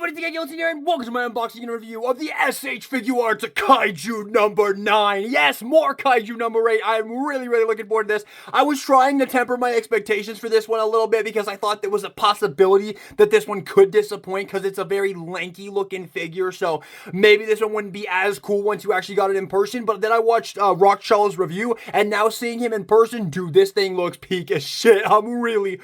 everybody, it's Kaiju here, and welcome to my unboxing and review of the SH Figuarts Kaiju number 9. Yes, more Kaiju number 8. I'm really looking forward to this. I was trying to temper my expectations for this one a little bit because I thought there was a possibility that this one could disappoint because it's a very lanky looking figure, so maybe this one wouldn't be as cool once you actually got it in person. But then I watched Rockshaw's review, and now seeing him in person, dude, this thing looks peak as shit. I'm really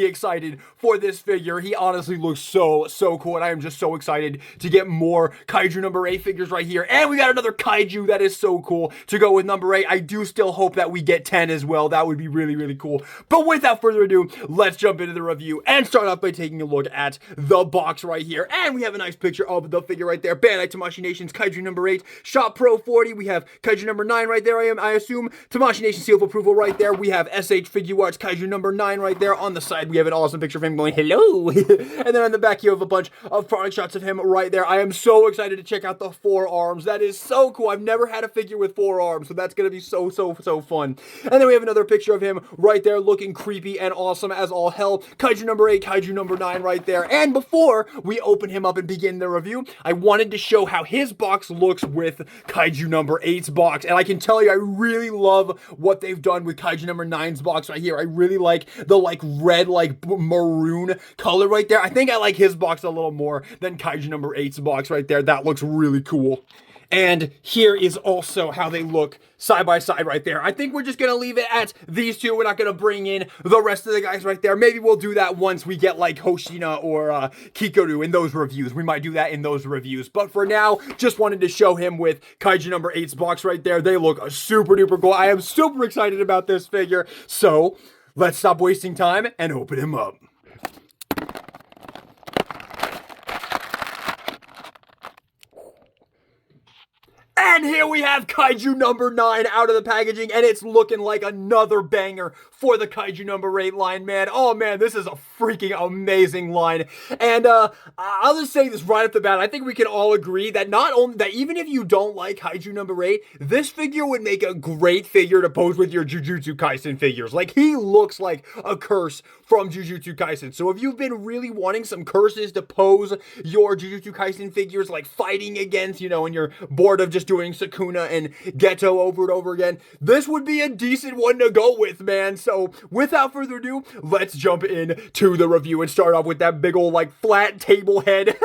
excited for this figure. He honestly looks so cool, and I am just so excited to get more Kaiju number 8 figures right here. And we got another Kaiju that is so cool to go with number 8. I do still hope that we get 10 as well. That would be really cool. But without further ado, let's jump into the review and start off by taking a look at the box right here. And we have a nice picture of the figure right there. Bandai Tamashii Nation's Kaiju number 8, Shop Pro 40. We have Kaiju number 9 right there, I assume. Tamashii Nation seal of approval right there. We have SH Figuarts Kaiju number 9 right there. On the side, we have an awesome picture of him going, hello. And then on the back, you have a bunch of product shots of him right there. I am so excited to check out the forearms. That is so cool. I've never had a figure with forearms, so that's going to be so fun. And then we have another picture of him right there looking creepy and awesome as all hell. Kaiju number 8, Kaiju number 9 right there. And before we open him up and begin the review, I wanted to show how his box looks with Kaiju number 8's box. And I can tell you, I really love what they've done with Kaiju number 9's box right here. I really like the red, maroon color right there. I think I like his box a little more than Kaiju number 8's box right there. That looks really cool. And here is also how they look side by side right there. I think we're just going to leave it at these two. We're not going to bring in the rest of the guys right there. Maybe we'll do that once we get like Hoshina or Kikoru in those reviews. We might do that in those reviews. But for now, just wanted to show him with Kaiju number 8's box right there. They look super duper cool. I am super excited about this figure. So let's stop wasting time and open him up. And here we have Kaiju number 9 out of the packaging, and it's looking like another banger for the Kaiju number 8 line, man. Oh man, this is a freaking amazing line. And I'll just say this right off the bat, I think we can all agree that not only that, even if you don't like Kaiju number 8, this figure would make a great figure to pose with your Jujutsu Kaisen figures. Like, he looks like a curse from Jujutsu Kaisen. So if you've been really wanting some curses to pose your Jujutsu Kaisen figures, like fighting against, you know, and you're bored of just doing Sukuna and Geto over and over again, this would be a decent one to go with, man. So without further ado, let's jump in to the review and start off with that big old flat table head.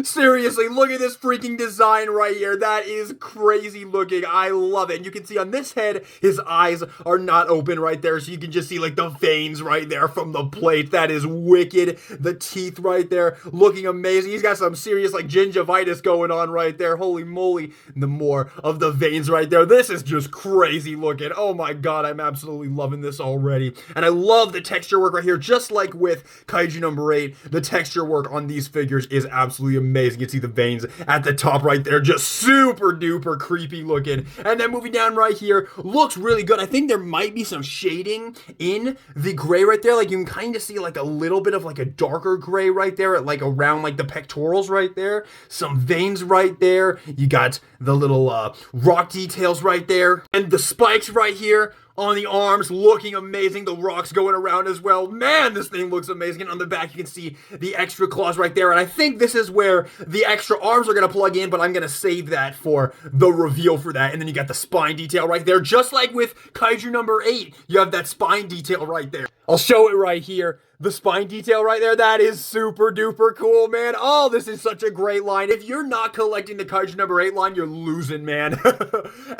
Seriously, look at this freaking design right here. That is crazy looking. I love it. And you can see on this head, his eyes are not open right there, so you can just see the veins right there from the plate. That is wicked. The teeth right there looking amazing. He's got some serious gingivitis going on right there. Holy moly. The more of the veins right there. This is just crazy looking. Oh my god, I'm absolutely loving this already. And I love the texture work right here. Just like with Kaiju number 8, the texture work on these figures is absolutely amazing. You can see the veins at the top right there, just super duper creepy looking. And then moving down right here, looks really good. I think there might be some shading in the gray right there. You can kind of see a little bit of a darker gray right there at around the pectorals right there. Some veins right there. You got the little rock details right there, and the spikes right here on the arms looking amazing. The rocks going around as well. Man, this thing looks amazing. And on the back, you can see the extra claws right there. And I think this is where the extra arms are going to plug in, but I'm going to save that for the reveal for that. And then you got the spine detail right there. Just like with Kaiju number 8, you have that spine detail right there. I'll show it right here. The spine detail right there, that is super duper cool, man. Oh, this is such a great line. If you're not collecting the Kaiju number 8 line, you're losing, man.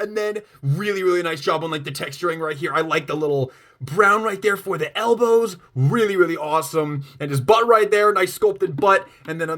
And then really nice job on the texturing right here. I like the little brown right there for the elbows. Really awesome. And his butt right there, nice sculpted butt. And then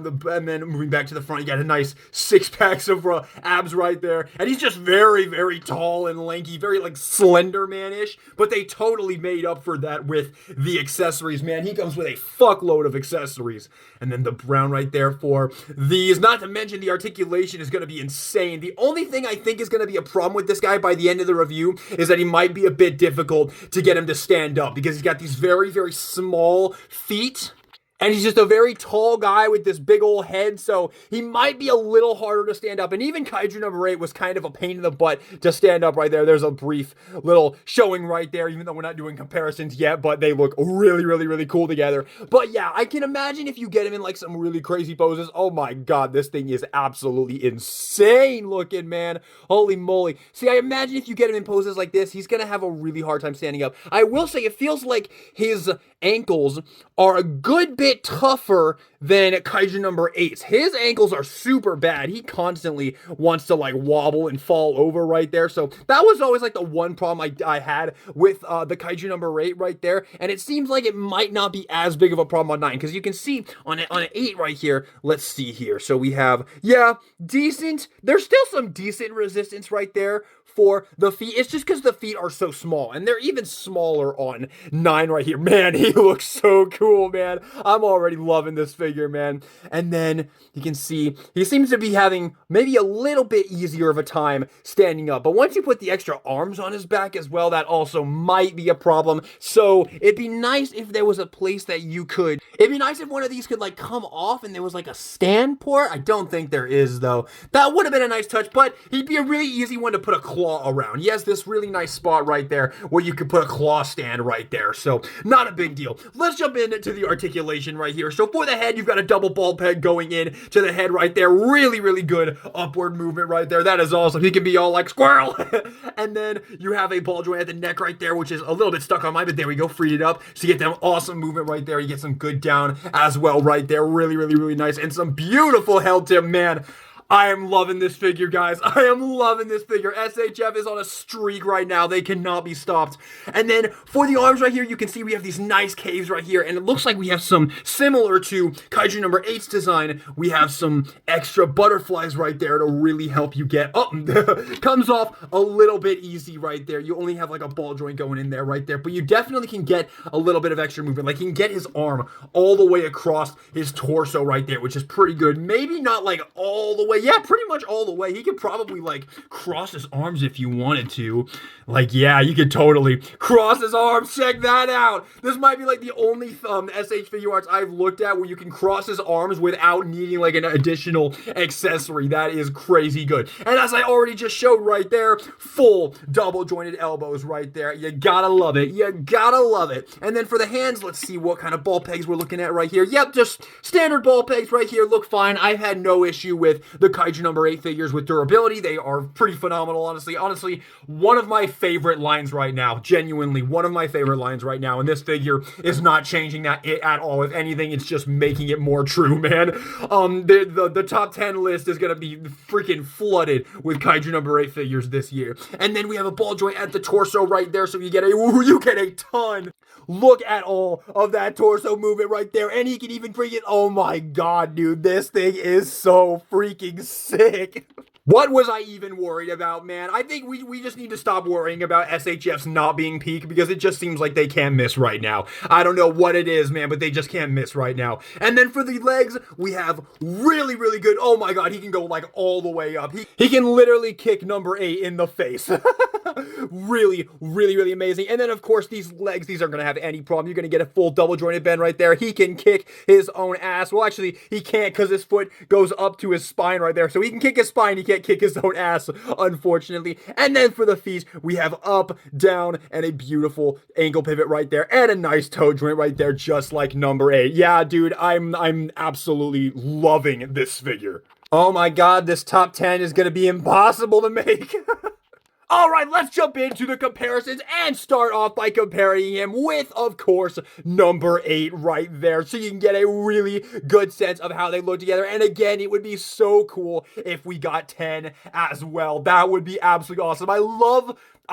moving back to the front, you got a nice 6 packs of abs right there. And he's just very tall and lanky, very slender man-ish. But they totally made up for that with the accessories, man. He comes with a fuckload of accessories. And then the brown right there for these. Not to mention the articulation is going to be insane. The only thing I think is going to be a problem with this guy by the end of the review is that he might be a bit difficult to get him to stand up because he's got these very small feet. And he's just a very tall guy with this big old head, so he might be a little harder to stand up. And even Kaiju number 8 was kind of a pain in the butt to stand up right there. There's a brief little showing right there, even though we're not doing comparisons yet, but they look really, really, really cool together. But yeah, I can imagine if you get him in like some really crazy poses. Oh my god, this thing is absolutely insane looking, man. Holy moly. See, I imagine if you get him in poses like this, he's gonna have a really hard time standing up. I will say, it feels like his ankles are a good bit tougher than Kaiju number 8's. His ankles are super bad. He constantly wants to like wobble and fall over right there. So that was always like the one problem I had with the Kaiju number 8 right there. And it seems like it might not be as big of a problem on 9, because you can see on an 8 right here. Let's see here. So we have, yeah, decent. There's still some decent resistance right there for the feet. It's just because the feet are so small, and they're even smaller on 9 right here. Man, he looks so cool, man. I'm already loving this figure, man. And then you can see he seems to be having maybe a little bit easier of a time standing up. But once you put the extra arms on his back as well, that also might be a problem. So it'd be nice if there was a place that you could, it'd be nice if one of these could like come off and there was like a stand port. I don't think there is, though. That would have been a nice touch, but he'd be a really easy one to put a claw around. He has this really nice spot right there where you could put a claw stand right there. So not a big deal. Let's jump into the articulation right here. So for the head, you've got a double ball peg going in to the head right there. Really, really good upward movement right there. That is awesome. He can be all like squirrel. And then you have a ball joint at the neck right there, which is a little bit stuck on mine, but there we go. Freed it up. So you get that awesome movement right there. You get some good down as well right there. Really, really, really nice. And some beautiful held tip, man. I am loving this figure, guys. I am loving this figure. SHF is on a streak right now. They cannot be stopped. And then for the arms right here, you can see we have these nice caves right here. And it looks like we have some similar to Kaiju number 8's design. We have some extra butterflies right there to really help you get up. Comes off a little bit easy right there. You only have like a ball joint going in there right there. But you definitely can get a little bit of extra movement. Like, you can get his arm all the way across his torso right there, which is pretty good. Maybe not like all the way. Yeah, pretty much all the way. He could probably like cross his arms if you wanted to. Like, yeah, you could totally cross his arms. Check that out. This might be like the only SH Figuarts I've looked at where you can cross his arms without needing like an additional accessory. That is crazy good. And as I already just showed right there, full double jointed elbows right there. You gotta love it. You gotta love it. And then for the hands, let's see what kind of ball pegs we're looking at right here. Yep, just standard ball pegs right here. Look fine. I've had no issue with the Kaiju number 8 figures with durability. They are pretty phenomenal, honestly. Honestly, one of my favorite lines right now. Genuinely, one of my favorite lines right now. And this figure is not changing that at all. If anything, it's just making it more true, man. The top 10 list is going to be freaking flooded with Kaiju number 8 figures this year. And then we have a ball joint at the torso right there, so you get a ton. Look at all of that torso movement right there. And he can even freaking, oh my god, dude, this thing is so freaking sick. What was I even worried about, man? I think we just need to stop worrying about SHFs not being peak, because it just seems like they can't miss right now. I don't know what it is, man, but they just can't miss right now. And then for the legs, we have really, really good. Oh my god, he can go like all the way up. He can literally kick number 8 in the face. Really, really, really amazing. And then, of course, these legs, these aren't going to have any problem. You're going to get a full double jointed bend right there. He can kick his own ass. Well, actually, he can't, because his foot goes up to his spine right there. So he can kick his spine. He can't kick his own ass, unfortunately. And then for the feet, we have up, down, and a beautiful ankle pivot right there. And a nice toe joint right there, just like number 8. Yeah, dude, I'm absolutely loving this figure. Oh my god, this top 10 is going to be impossible to make. Alright, let's jump into the comparisons and start off by comparing him with, of course, number 8 right there. So you can get a really good sense of how they look together. And again, it would be so cool if we got 10 as well. That would be absolutely awesome. I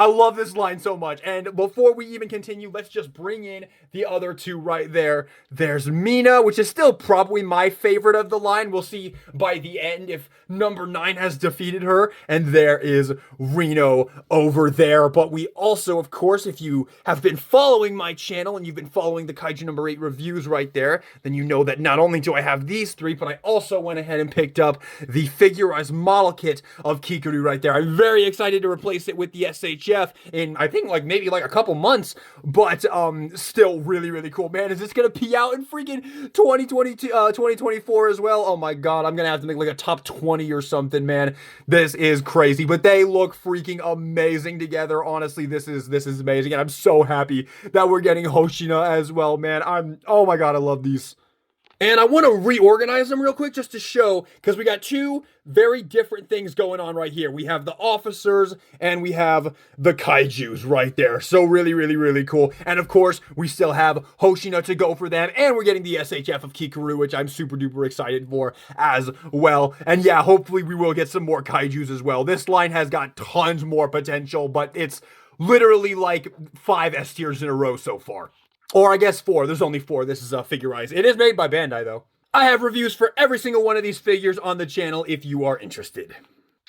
love this line so much. And before we even continue, let's just bring in the other two right there. There's Mina, which is still probably my favorite of the line. We'll see by the end if number 9 has defeated her. And there is Reno video over there. But we also, of course, if you have been following my channel and you've been following the Kaiju number 8 reviews right there, then you know that not only do I have these three, but I also went ahead and picked up the Figuarts model kit of Kikuru right there. I'm very excited to replace it with the SHF in, I think, maybe a couple months, but still really, really cool. Man, is this gonna pee out in freaking 2022, 2024 as well? Oh my god, I'm gonna have to make like a top 20 or something, man. This is crazy, but they look freaking amazing together. Honestly, this is amazing, and I'm so happy that we're getting Hoshina as well, man. Oh my god, I love these. And I want to reorganize them real quick just to show, because we got two very different things going on right here. We have the officers and we have the kaijus right there. So really, really, really cool. And of course, we still have Hoshina to go for them. And we're getting the SHF of Kikuru, which I'm super duper excited for as well. And yeah, hopefully we will get some more kaijus as well. This line has got tons more potential, but it's literally like 5 S tiers in a row so far. Or I guess 4. There's only 4. This is Figuarts. It is made by Bandai, though. I have reviews for every single one of these figures on the channel if you are interested.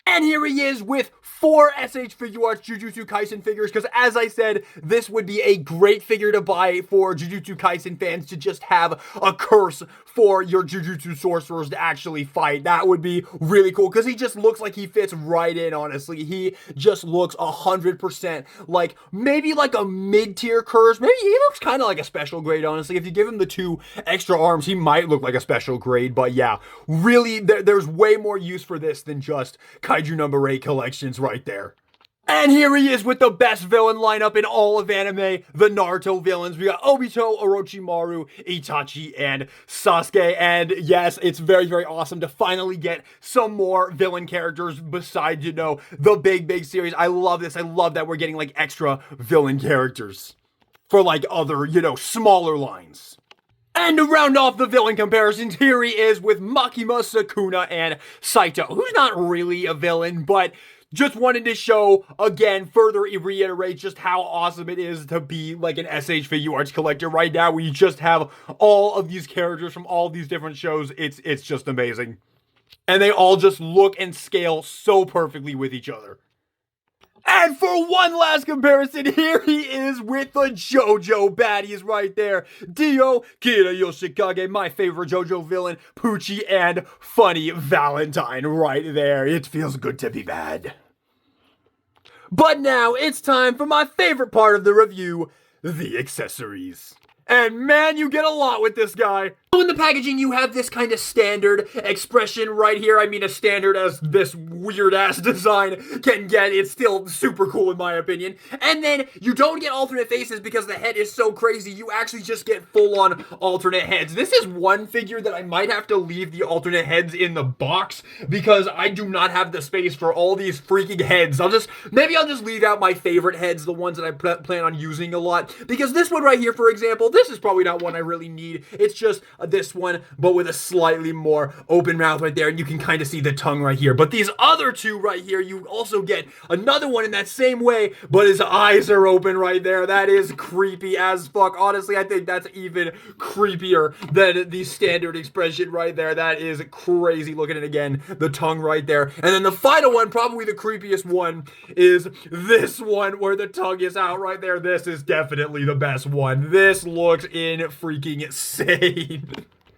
And here he is with 4 SH Figuarts Jujutsu Kaisen figures, because as I said, this would be a great figure to buy for Jujutsu Kaisen fans to just have a curse for your Jujutsu sorcerers to actually fight. That would be really cool, because he just looks like he fits right in, honestly. He just looks 100% like, maybe like a mid-tier curse. Maybe he looks kind of like a special grade, honestly. If you give him the 2 extra arms, he might look like a special grade, but yeah, really, there's way more use for this than just Kaiju number 8 collections right there. And here he is with the best villain lineup in all of anime, the Naruto villains. We got Obito, Orochimaru, Itachi, and Sasuke. And yes, it's very, very awesome to finally get some more villain characters besides, you know, the big series. I love this. I love that we're getting like extra villain characters for like other, you know, smaller lines. And to round off the villain comparisons, here he is with Makima, Sukuna, and Saito, who's not really a villain, but just wanted to show, again, further reiterate just how awesome it is to be like an SH Figuarts collector. Right now, we just have all of these characters from all these different shows. It's just amazing. And they all just look and scale so perfectly with each other. And for one last comparison, here he is with the JoJo baddies right there. Dio, Kira Yoshikage, my favorite JoJo villain, Poochie, and Funny Valentine right there. It feels good to be bad. But now it's time for my favorite part of the review, the accessories. And man, you get a lot with this guy. So in the packaging, you have this kind of standard expression right here. I mean, as standard as this weird-ass design can get. It's still super cool in my opinion. And then you don't get alternate faces because the head is so crazy. You actually just get full-on alternate heads. This is one figure that I might have to leave the alternate heads in the box because I do not have the space for all these freaking heads. Maybe I'll just leave out my favorite heads, the ones that I plan on using a lot. Because this one right here, for example, this is probably not one I really need. It's just this one, but with a slightly more open mouth right there, and you can kind of see the tongue right here. But these other two right here, you also get another one in that same way, but his eyes are open right there. That is creepy as fuck. Honestly, I think that's even creepier than the standard expression right there. That is crazy. Look at it again, the tongue right there. And then the final one, probably the creepiest one, is this one where the tongue is out right there. This is definitely the best one. This looks in freaking insane.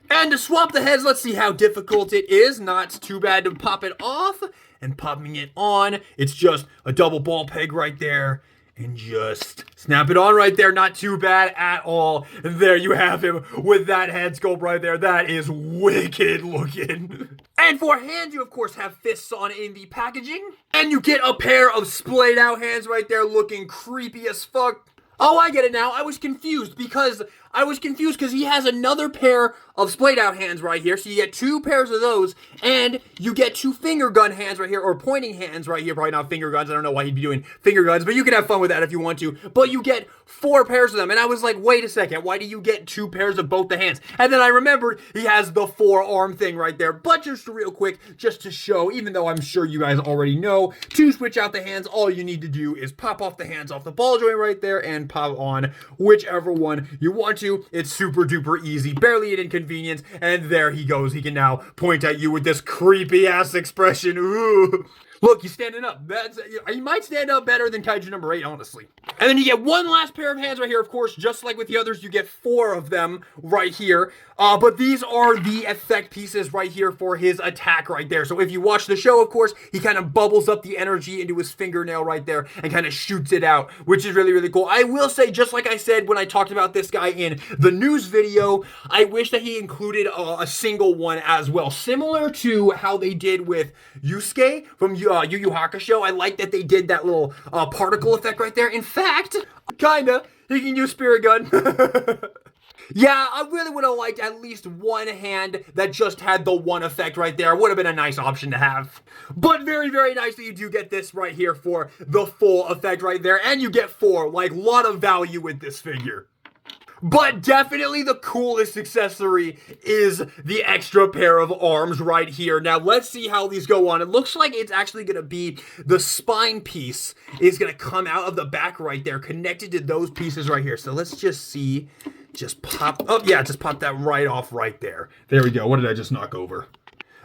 And to swap the heads, let's see how difficult it is. Not too bad to pop it off and popping it on. It's just a double ball peg right there. And just snap it on right there. Not too bad at all. And there you have him with that head sculpt right there. That is wicked looking. And for hands, you of course have fists on in the packaging. And you get a pair of splayed out hands right there looking creepy as fuck. Oh, I get it now. I was confused because he has another pair of splayed out hands right here. So you get 2 pairs of those, and you get 2 finger gun hands right here, or pointing hands right here. Probably not finger guns. I don't know why he'd be doing finger guns, but you can have fun with that if you want to. But you get 4 pairs of them, and I was like, wait a second, why do you get 2 pairs of both the hands? And then I remembered he has the forearm thing right there. But just real quick, just to show, even though I'm sure you guys already know, to switch out the hands, all you need to do is pop off the hands off the ball joint right there and pop on whichever one you want to. It's super duper easy, barely an inconvenience, and there he goes. He can now point at you with this creepy ass expression. Ooh. Look, he's standing up. He might stand up better than Kaiju number 8, honestly. And then you get one last pair of hands right here, of course, just like with the others, you get 4 of them right here. But these are the effect pieces right here for his attack right there. So if you watch the show, of course, he kind of bubbles up the energy into his fingernail right there and kind of shoots it out, which is really, really cool. I will say, just like I said when I talked about this guy in the news video, I wish that he included a single one as well. Similar to how they did with Yusuke from Yu Yu Hakusho. I like that they did that little particle effect right there. In fact, kinda, he can use Spirit Gun. Yeah, I really would have liked at least one hand that just had the one effect right there. Would have been a nice option to have. But very, very nice that you do get this right here for the full effect right there. And you get 4. Like, lot of value with this figure. But definitely the coolest accessory is the extra pair of arms right here. Now, let's see how these go on. It looks like it's actually going to be the spine piece is going to come out of the back right there, connected to those pieces right here. So let's just see. Just pop. Oh, yeah, just pop that right off right there. There we go. What did I just knock over?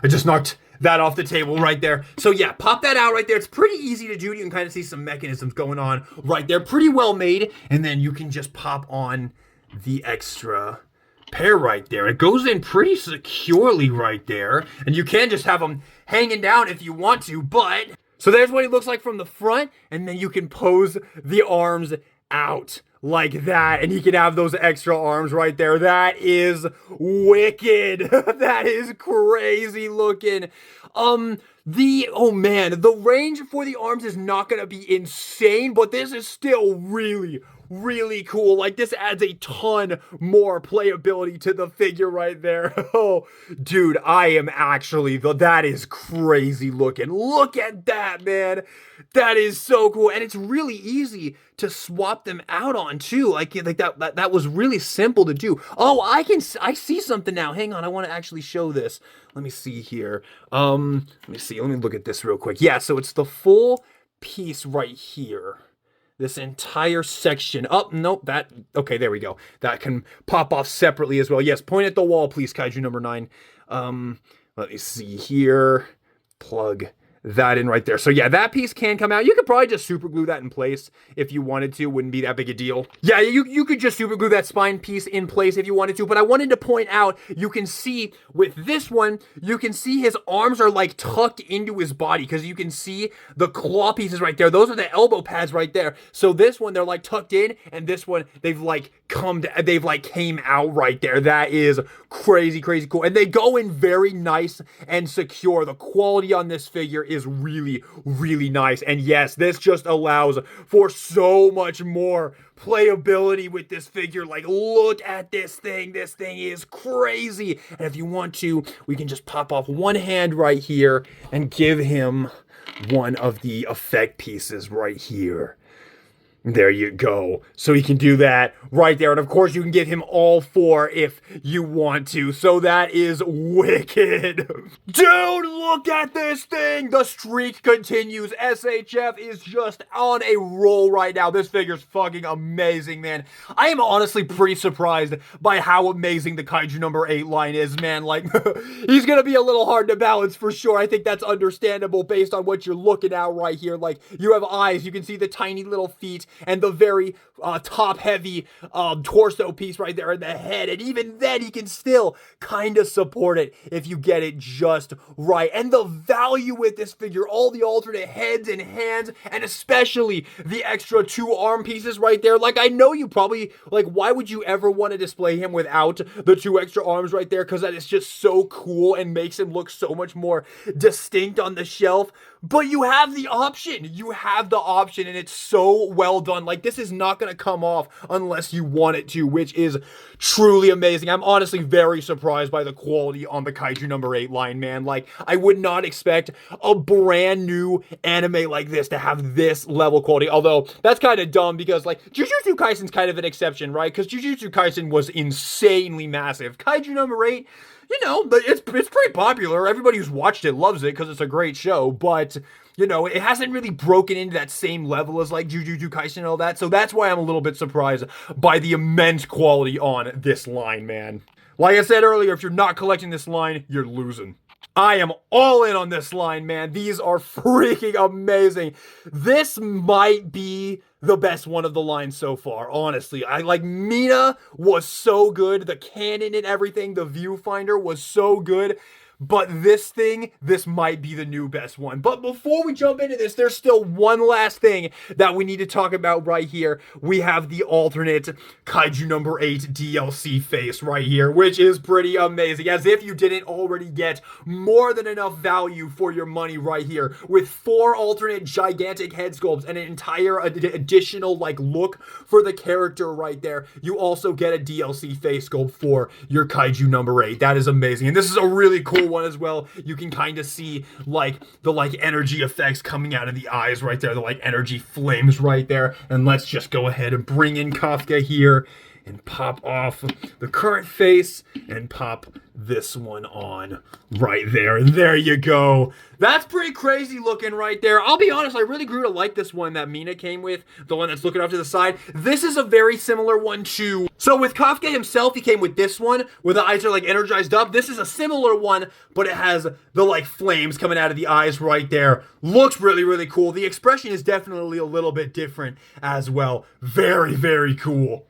I just knocked that off the table right there. So yeah, pop that out right there. It's pretty easy to do. You can kind of see some mechanisms going on right there. Pretty well made. And then you can just pop on the extra pair right there. It goes in pretty securely right there, and you can just have them hanging down if you want to, but so there's what he looks like from the front, and then you can pose the arms out like that, and he can have those extra arms right there. That is wicked. That is crazy looking. Oh man, the range for the arms is not gonna be insane, but this is still really, really cool. Like, this adds a ton more playability to the figure right there. Oh, dude, I am actually, that is crazy looking. Look at that, man. That is so cool. And it's really easy to swap them out on too. Like that was really simple to do. Oh, I see something now. Hang on, I want to actually show this. Let me see here. Let me look at this real quick. Yeah, so it's the full piece right here. This entire section. Oh, nope, okay, there we go. That can pop off separately as well. Yes, point at the wall, please, Kaiju number 9. Let me see here. Plug that in right there. So yeah, that piece can come out. You could probably just super glue that in place if you wanted to. Wouldn't be that big a deal. Yeah, you could just super glue that spine piece in place if you wanted to, but I wanted to point out, you can see with this one, you can see his arms are like tucked into his body, because you can see the claw pieces right there. Those are the elbow pads right there. So this one, they're like tucked in, and this one, they've like came out right there. That is crazy, crazy cool. And they go in very nice and secure. The quality on this figure is really, really nice. And yes, this just allows for so much more playability with this figure. Like, look at this thing. This thing is crazy. And if you want to, we can just pop off one hand right here and give him one of the effect pieces right here. There you go. So he can do that right there. And of course, you can give him all 4 if you want to. So that is wicked. Dude, look at this thing. The streak continues. SHF is just on a roll right now. This figure's fucking amazing, man. I am honestly pretty surprised by how amazing the Kaiju number 8 line is, man. Like, he's gonna be a little hard to balance for sure. I think that's understandable based on what you're looking at right here. Like, you have eyes. You can see the tiny little feet and the very top-heavy torso piece right there in the head. And even then, he can still kind of support it if you get it just right. And the value with this figure, all the alternate heads and hands, and especially the extra 2 arm pieces right there. Like, I know you probably, like, why would you ever want to display him without the 2 extra arms right there? Because that is just so cool and makes him look so much more distinct on the shelf. But you have the option. You have the option, and it's so well done. Like, this is not going to come off unless you want it to, which is truly amazing. I'm honestly very surprised by the quality on the Kaiju number 8 line, man. Like, I would not expect a brand new anime like this to have this level quality. Although, that's kind of dumb because, like, Jujutsu Kaisen's kind of an exception, right? Because Jujutsu Kaisen was insanely massive. Kaiju number 8... you know, it's pretty popular. Everybody who's watched it loves it because it's a great show, but, you know, it hasn't really broken into that same level as, like, Jujutsu Kaisen and all that, so that's why I'm a little bit surprised by the immense quality on this line, man. Like I said earlier, if you're not collecting this line, you're losing. I am all in on this line, man. These are freaking amazing. This might be the best one of the line so far, honestly. I like Mina was so good. The cannon and everything, the viewfinder was so good. But this might be the new best one. But before we jump into this, there's still one last thing that we need to talk about right here. We have the alternate Kaiju number 8 DLC face right here, which is pretty amazing. As if you didn't already get more than enough value for your money right here. With 4 alternate gigantic head sculpts and an entire additional like look for the character right there. You also get a DLC face sculpt for your Kaiju number 8. That is amazing. And this is a really cool one as well. You can kind of see like the like energy effects coming out of the eyes right there, the like energy flames right there. And let's just go ahead and bring in Kafka here and pop off the current face and pop this one on right there. There you go. That's pretty crazy looking right there. I'll be honest, I really grew to like this one that Mina came with, the one that's looking off to the side. This is a very similar one too. So with Kafka himself, he came with this one where the eyes are like energized up. This is a similar one, but it has the like flames coming out of the eyes right there. Looks really, really cool. The expression is definitely a little bit different as well. Very, very cool.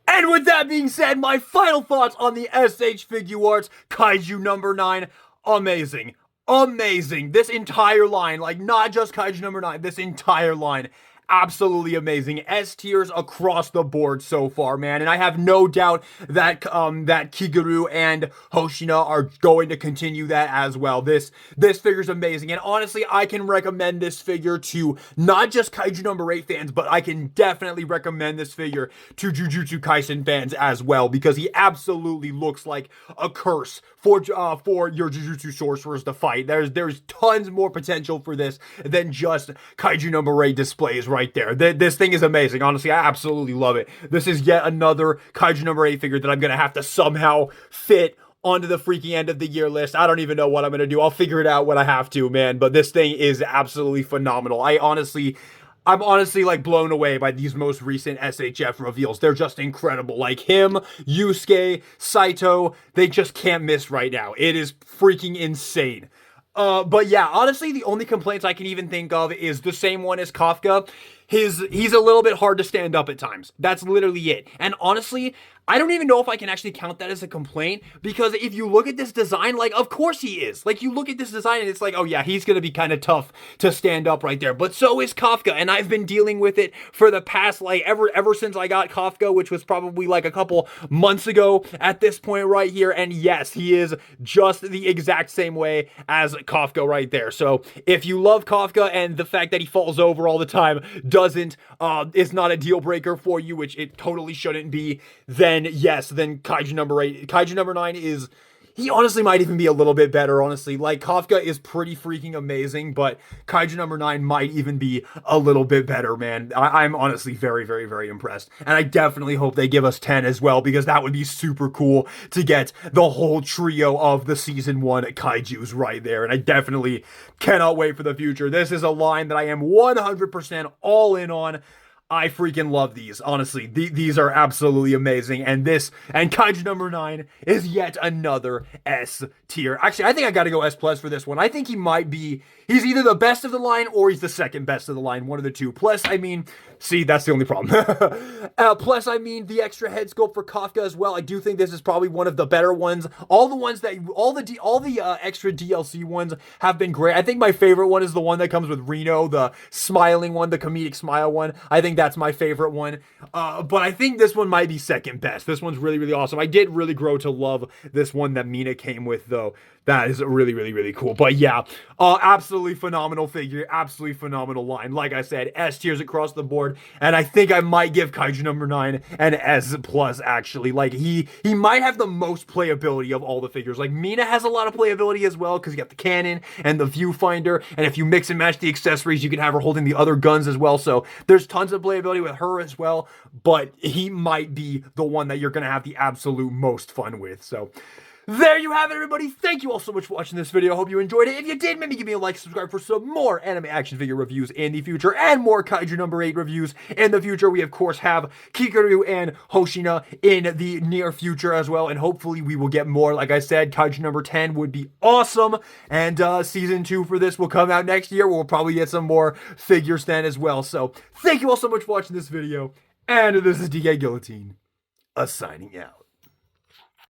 And with that being said, my final thoughts on the SH Figuarts Kaiju number 9. Amazing. Amazing. This entire line, like not just Kaiju number 9, this entire line. Absolutely amazing. S tiers across the board so far, man. And I have no doubt that that Kiguru and Hoshina are going to continue that as well. This figure's amazing. And honestly, I can recommend this figure to not just Kaiju number 8 fans, but I can definitely recommend this figure to Jujutsu Kaisen fans as well, because he absolutely looks like a curse for your Jujutsu sorcerers to fight. There's tons more potential for this than just Kaiju number 8 displays right there. This thing is amazing. Honestly, I absolutely love it. This is yet another Kaiju number 8 figure that I'm going to have to somehow fit onto the freaking end of the year list. I don't even know what I'm going to do. I'll figure it out when I have to, man. But this thing is absolutely phenomenal. I'm honestly like blown away by these most recent SHF reveals. They're just incredible. Like him, Yusuke, Saito, they just can't miss right now. It is freaking insane. But yeah, honestly, the only complaints I can even think of is the same one as Kafka. He's a little bit hard to stand up at times. That's literally it. And honestly, I don't even know if I can actually count that as a complaint, because if you look at this design, like, of course he is. Like, you look at this design and it's like, oh yeah, he's gonna be kind of tough to stand up right there. But so is Kafka, and I've been dealing with it for the past, like, ever since I got Kafka, which was probably like a couple months ago at this point right here. And yes, he is just the exact same way as Kafka right there. So if you love Kafka and the fact that he falls over all the time is not a deal breaker for you, which it totally shouldn't be, then yes, then Kaiju number 8. Kaiju number 9 is, he honestly might even be a little bit better, honestly. Like, Kafka is pretty freaking amazing, but Kaiju number 9 might even be a little bit better, man. I'm honestly very, very, very impressed. And I definitely hope they give us 10 as well, because that would be super cool to get the whole trio of the Season 1 Kaijus right there. And I definitely cannot wait for the future. This is a line that I am 100% all in on. I freaking love these. Honestly, these are absolutely amazing. And Kaiju number 9 is yet another S tier. Actually, I think I gotta go S plus for this one. I think he's either the best of the line or he's the second best of the line, one of the two. Plus, I mean, see, that's the only problem. Plus, I mean, the extra head sculpt for Kafka as well. I do think this is probably one of the better ones. All the extra DLC ones have been great. I think my favorite one is the one that comes with Reno, the smiling one, the comedic smile one. I think that's my favorite one. But I think this one might be second best. This one's really, really awesome. I did really grow to love this one that Mina came with, though. That is really, really, really cool. But yeah, absolutely phenomenal figure, absolutely phenomenal line. Like I said, S tiers across the board, and I think I might give Kaiju number 9 an S plus, actually. Like, he might have the most playability of all the figures. Like, Mina has a lot of playability as well, because you got the cannon and the viewfinder, and if you mix and match the accessories, you can have her holding the other guns as well. So there's tons of playability with her as well, but he might be the one that you're going to have the absolute most fun with. So there you have it, everybody. Thank you all so much for watching this video. I hope you enjoyed it. If you did, maybe give me a like, subscribe for some more anime action figure reviews in the future and more Kaiju number 8 reviews in the future. We, of course, have Kikaru and Hoshina in the near future as well, and hopefully we will get more. Like I said, Kaiju number 10 would be awesome, and season 2 for this will come out next year. We'll probably get some more figures then as well. So thank you all so much for watching this video, and this is DK Guillotine, signing out.